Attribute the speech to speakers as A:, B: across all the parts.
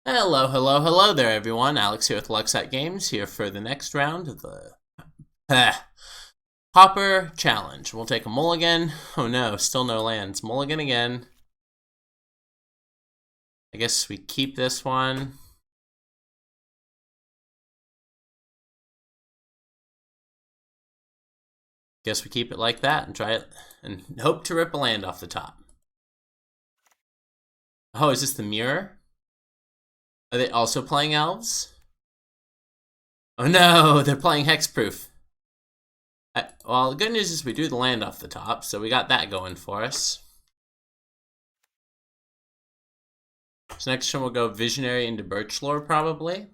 A: Hello, hello, hello there, everyone. Alex here with Lucksack Games, here for the next round of the Pauper Challenge. We'll take a mulligan. Oh no, still no lands. Mulligan again. I guess we keep this one. Guess we keep it like that and try it and hope to rip a land off the top. Oh, is this the mirror? Are they also playing Elves? Oh no, they're playing Hexproof. Well, the good news is we drew the land off the top, so we got that going for us. So next turn we'll go Visionary into Birchlore, probably.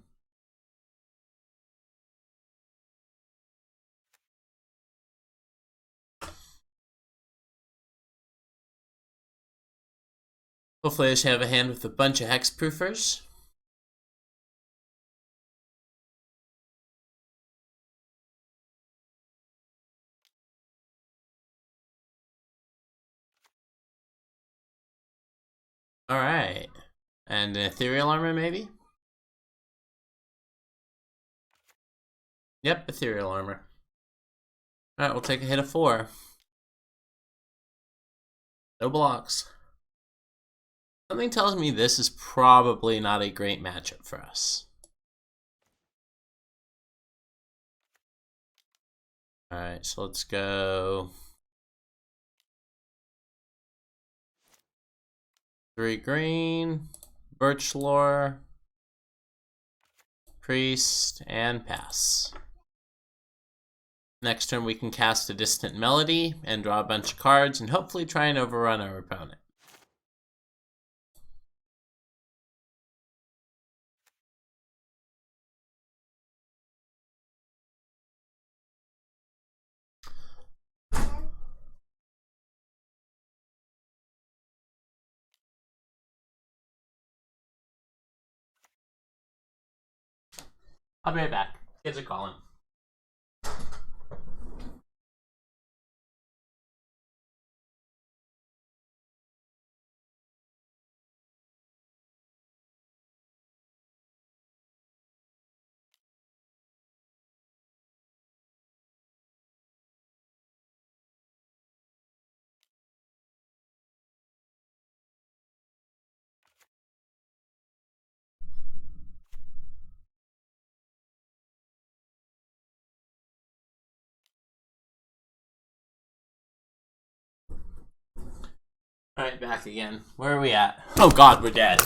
A: Hopefully I just have a hand with a bunch of hexproofers. Alright. And an ethereal armor, maybe? Yep, ethereal armor. Alright, we'll take a hit of 4. No blocks. Something tells me this is probably not a great matchup for us. Alright, so let's go 3 green, Birchlore, Priest, and pass. Next turn we can cast a Distant Melody and draw a bunch of cards and hopefully try and overrun our opponent. I'll be right back. Kids are calling. Alright, back again. Where are we at? Oh god, we're dead.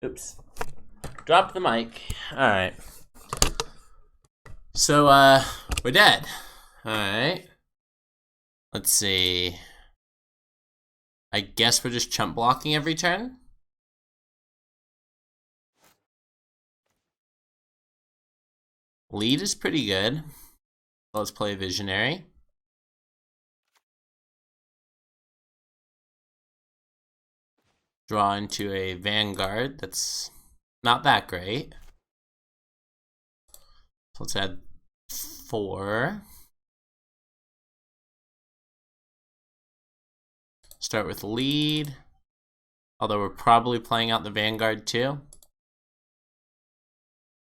A: Oops. Dropped the mic. Alright. So, we're dead. Alright. Let's see. I guess we're just chump blocking every turn? Lead is pretty good. Let's play Visionary. Draw into a Vanguard. That's not that great. So let's add 4. Start with lead. Although we're probably playing out the Vanguard too.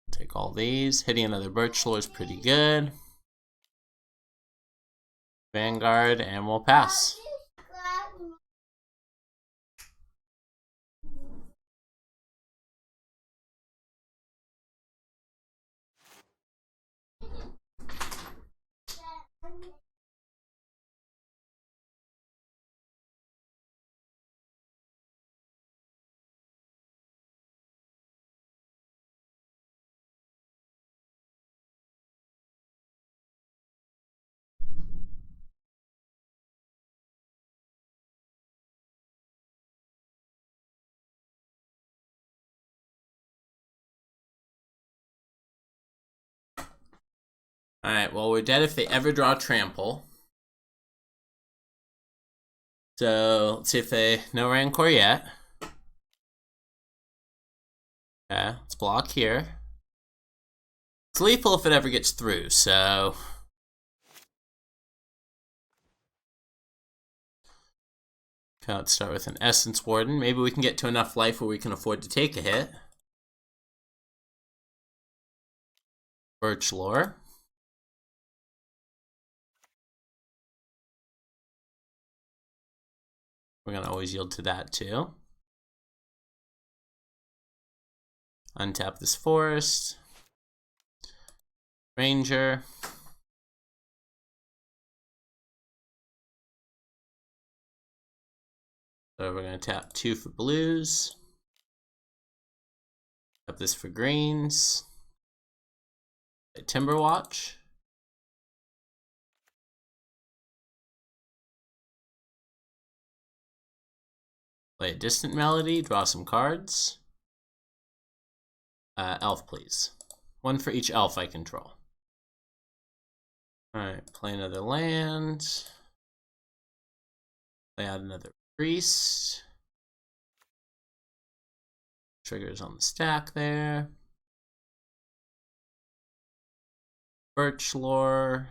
A: Take all these. Hitting another Birchlore is pretty good. Vanguard, and we'll pass. Alright, well, we're dead if they ever draw Trample. So, let's see if they... No Rancor yet. Okay, let's block here. It's lethal if it ever gets through, so... Okay, let's start with an Essence Warden. Maybe we can get to enough life where we can afford to take a hit. Birch Lore. We're going to always yield to that too. Untap this forest. Ranger. So we're going to tap 2 for blues. Tap this for greens. A Timber Watch. Play a Distant Melody, draw some cards. Elf, please. 1 for each elf I control. Alright, play another land. Play out another priest. Triggers on the stack there. Birch Lore.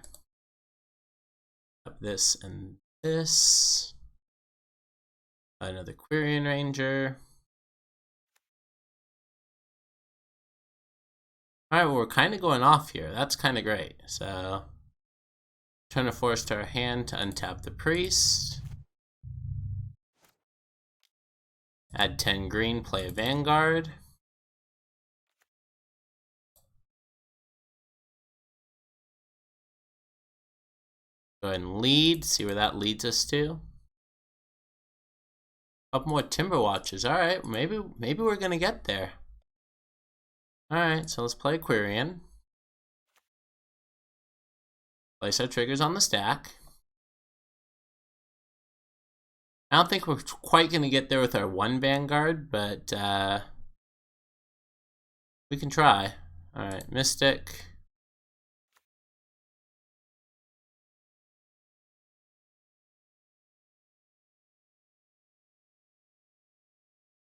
A: Up this and this. Another Quirion Ranger. Alright, well, we're kind of going off here. That's kind of great. So, turn a forest to our hand to untap the priest. Add 10 green, play a Vanguard. Go ahead and lead, see where that leads us to. Couple more Timber Watches. Alright, maybe we're gonna get there. Alright, so let's play Quirion. Place our triggers on the stack. I don't think we're quite gonna get there with our 1 Vanguard, but we can try. Alright, Mystic.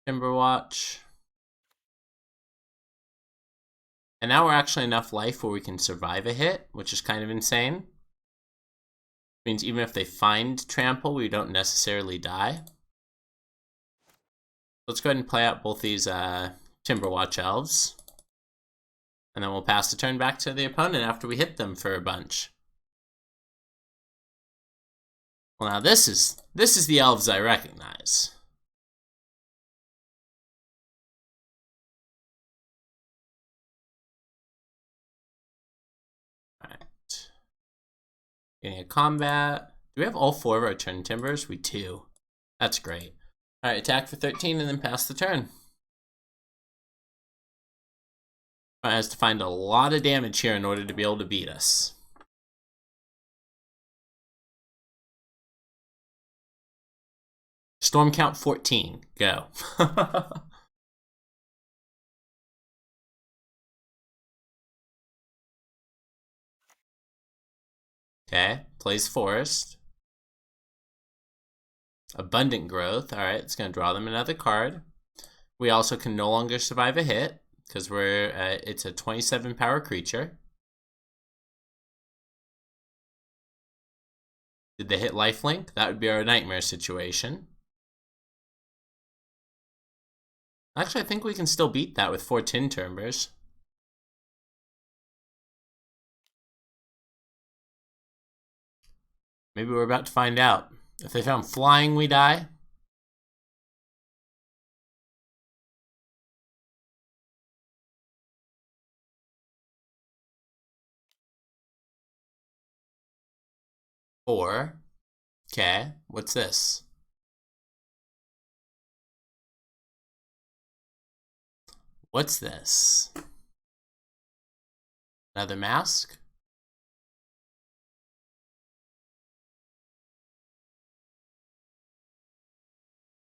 A: Timberwatch. And now we're actually enough life where we can survive a hit, which is kind of insane. Means even if they find Trample, we don't necessarily die. Let's go ahead and play out both these Timberwatch Elves. And then we'll pass the turn back to the opponent after we hit them for a bunch. Well, now this is the Elves I recognize. Alright. Getting a combat. Do we have all 4 of our turn timbers? We do. That's great. Alright, attack for 13 and then pass the turn. Has to find a lot of damage here in order to be able to beat us. Storm count 14. Go. Okay, plays Forest. Abundant Growth. Alright, it's going to draw them another card. We also can no longer survive a hit, because it's a 27 power creature. Did they hit lifelink? That would be our nightmare situation. Actually, I think we can still beat that with 4 Tin Timbers. Maybe we're about to find out. If they found flying, we die. Four. Okay, what's this? What's this? Another mask?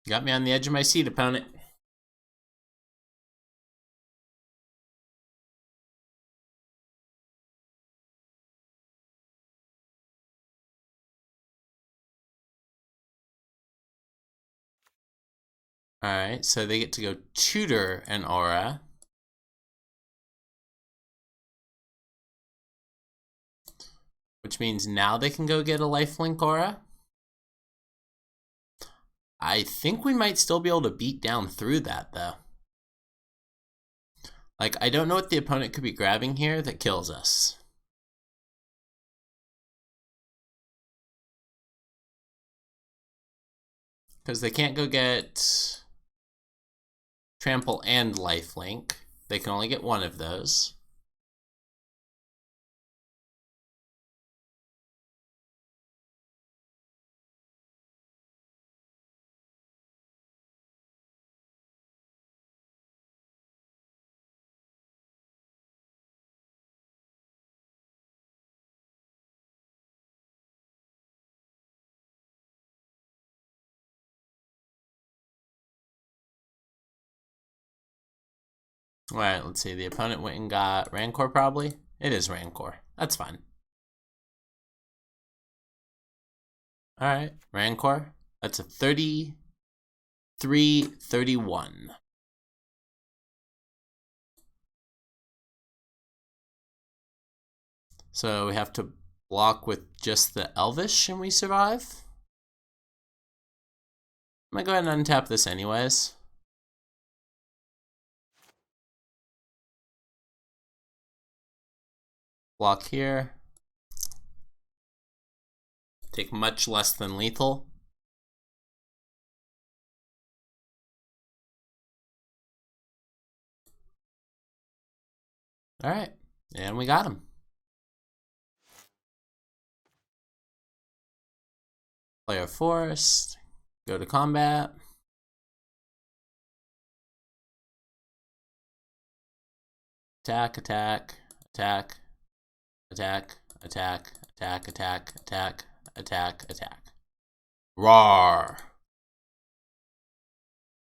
A: Got me on the edge of my seat, opponent. Alright, so they get to go tutor an aura. Which means now they can go get a lifelink aura. I think we might still be able to beat down through that, though. Like, I don't know what the opponent could be grabbing here that kills us. Because they can't go get Trample and Lifelink. They can only get one of those. Alright, let's see. The opponent went and got Rancor, probably. It is Rancor. That's fine. Alright, Rancor. That's a 33-31. So we have to block with just the Elvish and we survive. I'm gonna go ahead and untap this anyways. Block here. Take much less than lethal. Alright, and we got him. Player forced. Go to combat. Attack, attack, attack, attack, attack, attack, attack, attack, attack, attack. Roar.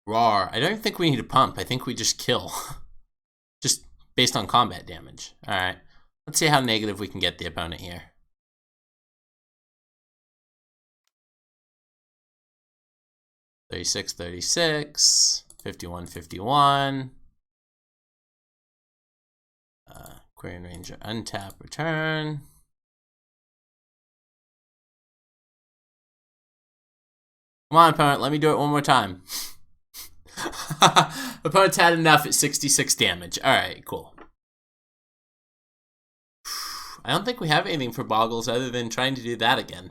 A: Roar. I don't think we need to pump. I think we just kill. Just based on combat damage. Alright. Let's see how negative we can get the opponent here. 36-36. 51-51. Quarian Ranger, untap, return. Come on, opponent, let me do it one more time. Opponent's had enough at 66 damage. Alright, cool. I don't think we have anything for Boggles other than trying to do that again.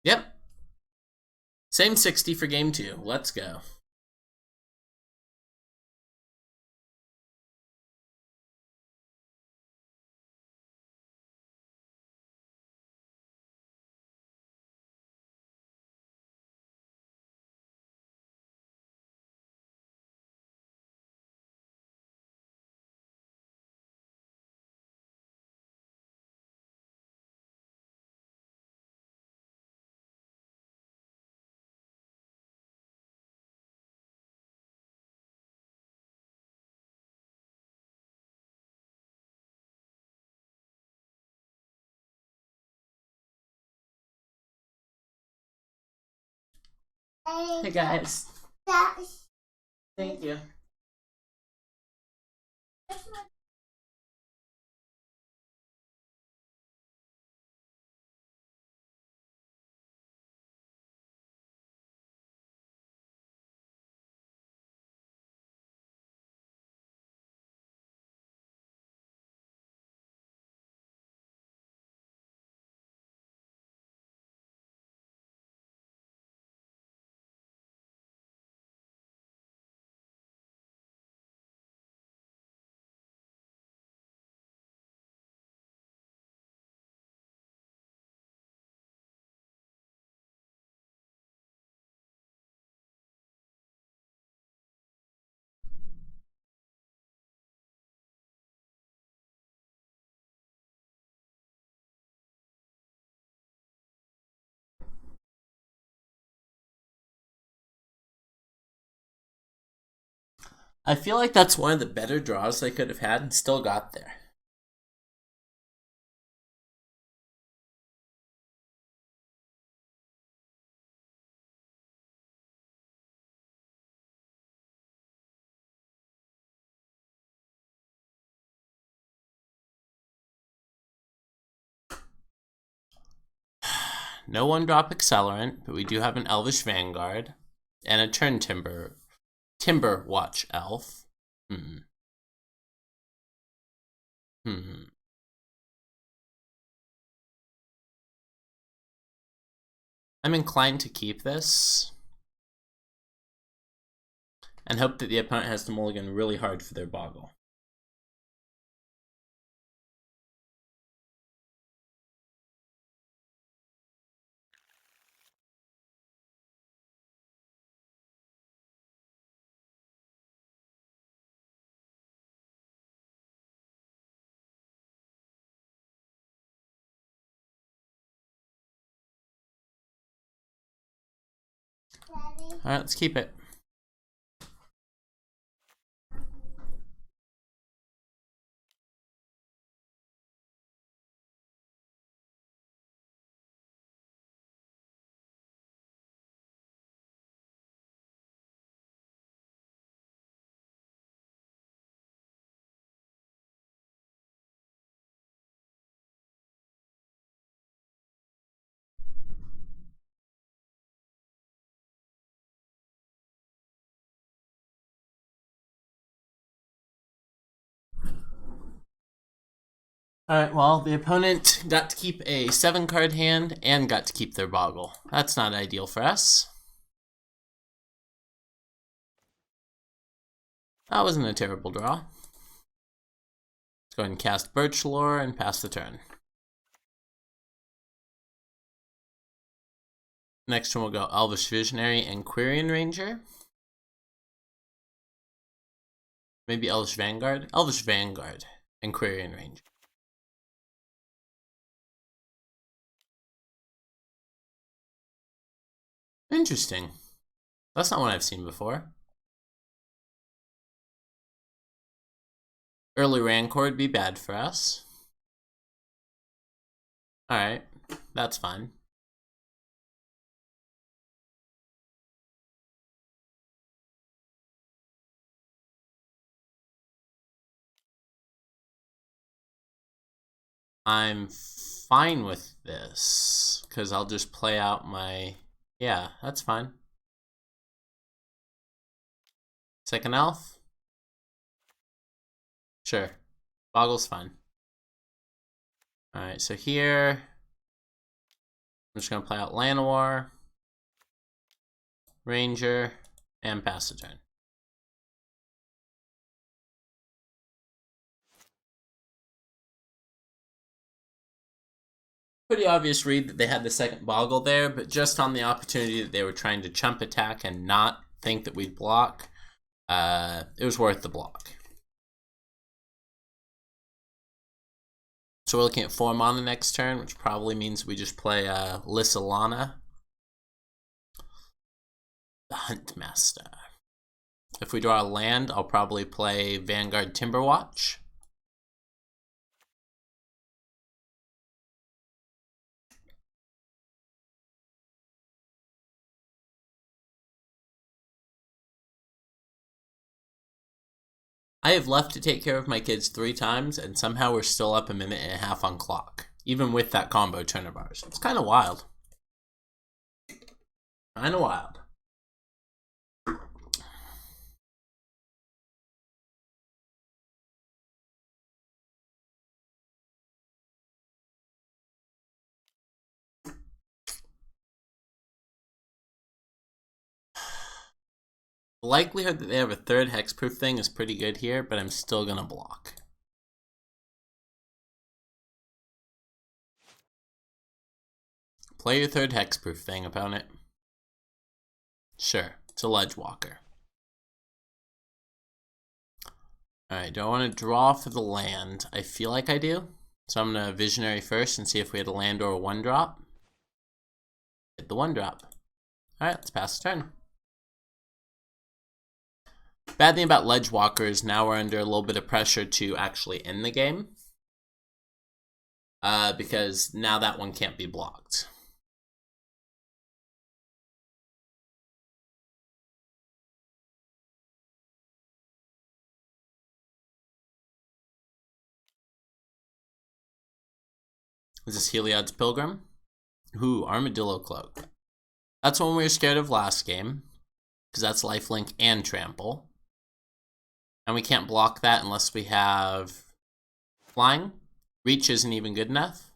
A: Yep. Same 60 for game 2. Let's go. Hey guys. Thank you. I feel like that's one of the better draws they could have had and still got there. No one-drop accelerant, but we do have an Elvish Vanguard and a turn Timber Watch elf. I'm inclined to keep this and hope that the opponent has to mulligan really hard for their boggle. Alright, let's keep it. Alright, well, the opponent got to keep a 7-card hand and got to keep their boggle. That's not ideal for us. That wasn't a terrible draw. Let's go ahead and cast Birch Lore and pass the turn. Next one will go Elvish Visionary and Quirion Ranger. Maybe Elvish Vanguard? Elvish Vanguard and Quirion Ranger. Interesting. That's not what I've seen before. Early Rancor would be bad for us. Alright, that's fine. I'm fine with this, because I'll just play out my... Yeah, that's fine. Second elf? Sure. Boggle's fine. Alright, so here... I'm just going to play out Llanowar, Ranger, and pass the turn. Pretty obvious read that they had the second boggle there, but just on the opportunity that they were trying to chump attack and not think that we'd block, it was worth the block. So we're looking at 4 mana next turn, which probably means we just play Lissalana, the Huntmaster. If we draw a land, I'll probably play Vanguard Timberwatch. I have left to take care of my kids 3 times, and somehow we're still up a minute and a half on clock, even with that combo turn of ours. It's kind of wild. Kind of wild. The likelihood that they have a third hexproof thing is pretty good here, but I'm still gonna block. Play your third hexproof thing, opponent. Sure, it's a Ledgewalker. Alright, do I want to draw for the land? I feel like I do. So I'm gonna Visionary first and see if we had a land or a 1-drop. Hit the 1-drop. Alright, let's pass the turn. Bad thing about Ledgewalkers, now we're under a little bit of pressure to actually end the game. Because now that one can't be blocked. Is this Heliod's Pilgrim? Ooh, Armadillo Cloak. That's one we were scared of last game, because that's lifelink and trample. And we can't block that unless we have flying. Reach isn't even good enough.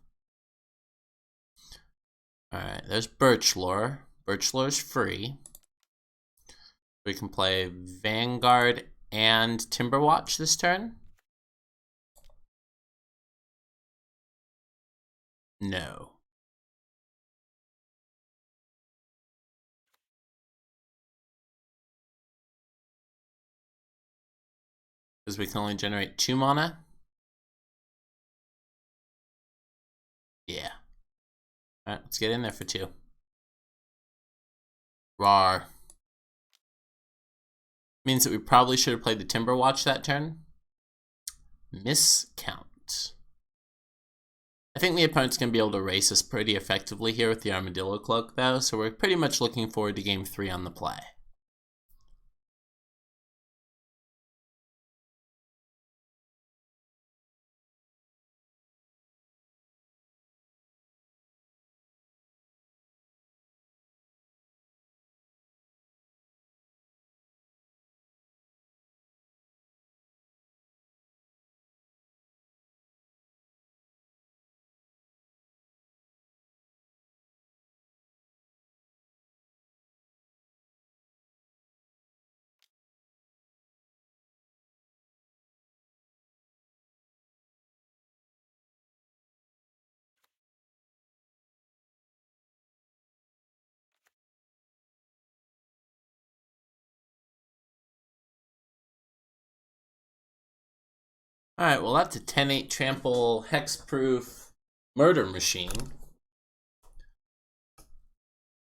A: Alright, there's Birch Lore. Birch Lore's free. We can play Vanguard and Timberwatch this turn. No. Because we can only generate 2 mana. Yeah. Alright, let's get in there for 2. Rawr. Means that we probably should have played the Timberwatch that turn. Miscount. I think the opponent's going to be able to race us pretty effectively here with the Armadillo Cloak, though, so we're pretty much looking forward to Game 3 on the play. Alright, well that's a 10-8 trample hexproof murder machine.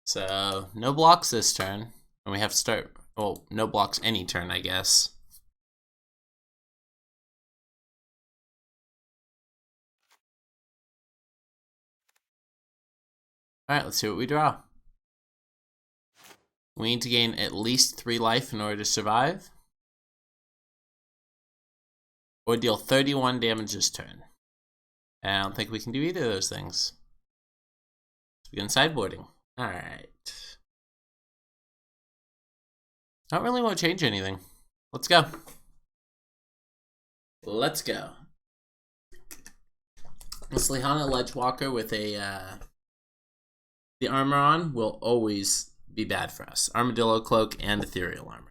A: So, no blocks this turn. And we have to start, well, no blocks any turn, I guess. Alright, let's see what we draw. We need to gain at least 3 life in order to survive. Or deal 31 damage this turn. And I don't think we can do either of those things. Let's begin sideboarding. Alright. I don't really want to change anything. Let's go. Let's go. This Lihana Ledgewalker with a the armor on will always be bad for us. Armadillo Cloak and Ethereal Armor.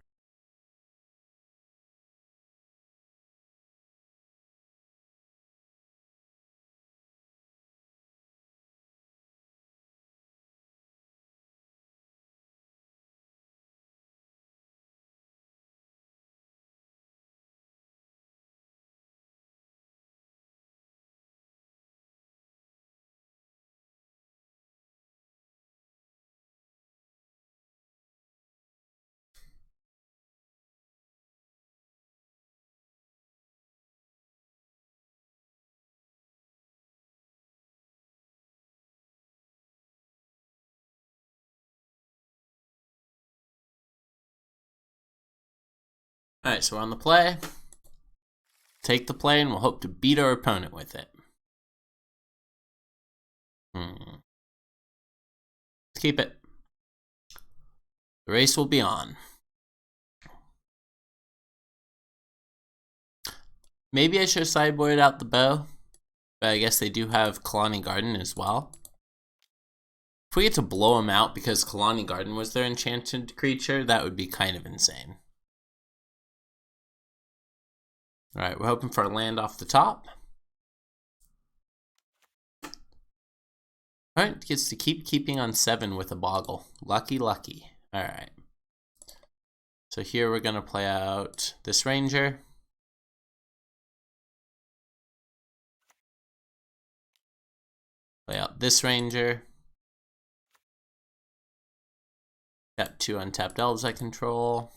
A: Alright, so we're on the play. Take the play and we'll hope to beat our opponent with it. Let's keep it. The race will be on. Maybe I should have sideboarded out the bow, but I guess they do have Kalani Garden as well. If we get to blow them out because Kalani Garden was their enchanted creature, that would be kind of insane. Alright, we're hoping for a land off the top. Alright, gets to keep keeping on 7 with a boggle. Lucky, lucky. Alright. So here we're going to play out this Ranger. Play out this Ranger. Got 2 untapped Elves I control.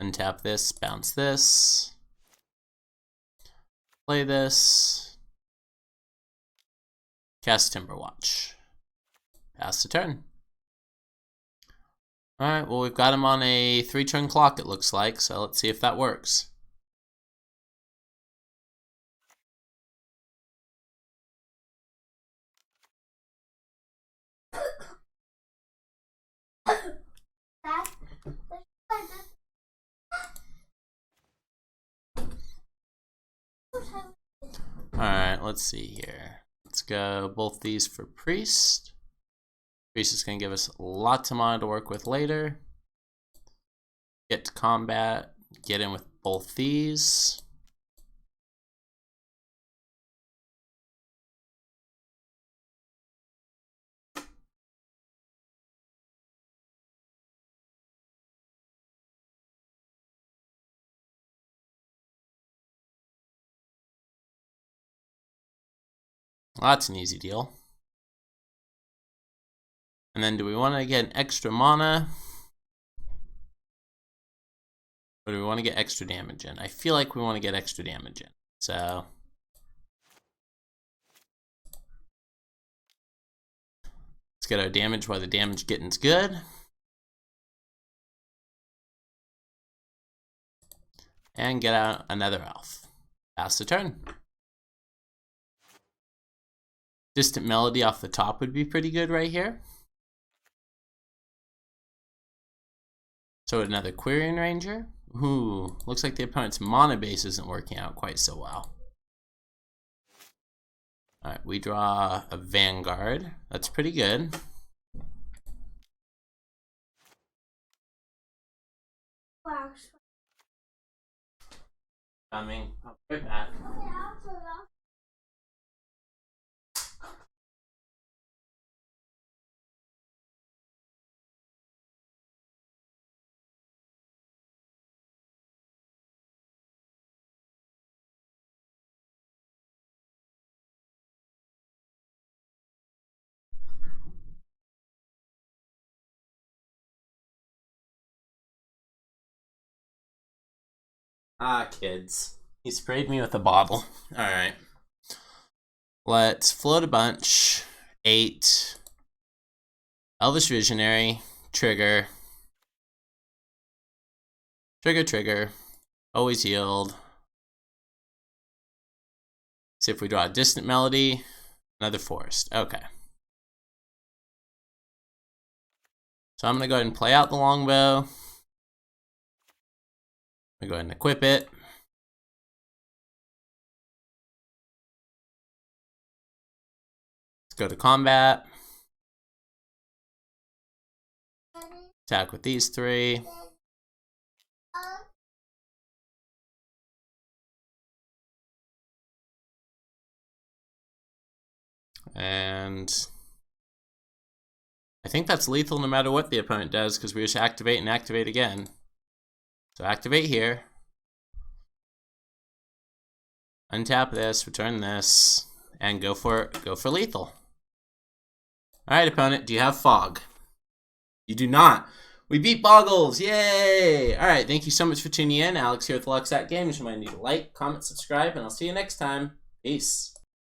A: Untap this, bounce this. Play this. Cast Timberwatch. Pass the turn. Alright, well we've got him on a 3-turn clock it looks like, so let's see if that works. let's see here. Let's go both these for Priest. Priest is going to give us lots of mana to work with later. Get to combat. Get in with both these. Well, that's an easy deal. And then do we want to get an extra mana? Or do we want to get extra damage in? I feel like we want to get extra damage in. So let's get our damage while the damage getting's good. And get out another elf. Pass the turn. Distant Melody off the top would be pretty good right here. So another Quirion Ranger. Ooh, looks like the opponent's mana base isn't working out quite so well. Alright, we draw a Vanguard. That's pretty good. Coming. I'll be right back. Ah, kids. He sprayed me with a bottle. Alright. Let's float a bunch. 8. Elvish Visionary. Trigger. Trigger. Always yield. See if we draw a Distant Melody. Another Forest. Okay. So I'm going to go ahead and play out the longbow. I'm going to go ahead and equip it. Let's go to combat. Attack with these 3. And I think that's lethal no matter what the opponent does, because we just activate and activate again. So activate here. Untap this, return this, and go for lethal. Alright, opponent, do you have fog? You do not. We beat Boggles! Yay! Alright, thank you so much for tuning in. Alex here with Lucksack Games. Remind you to like, comment, subscribe, and I'll see you next time. Peace.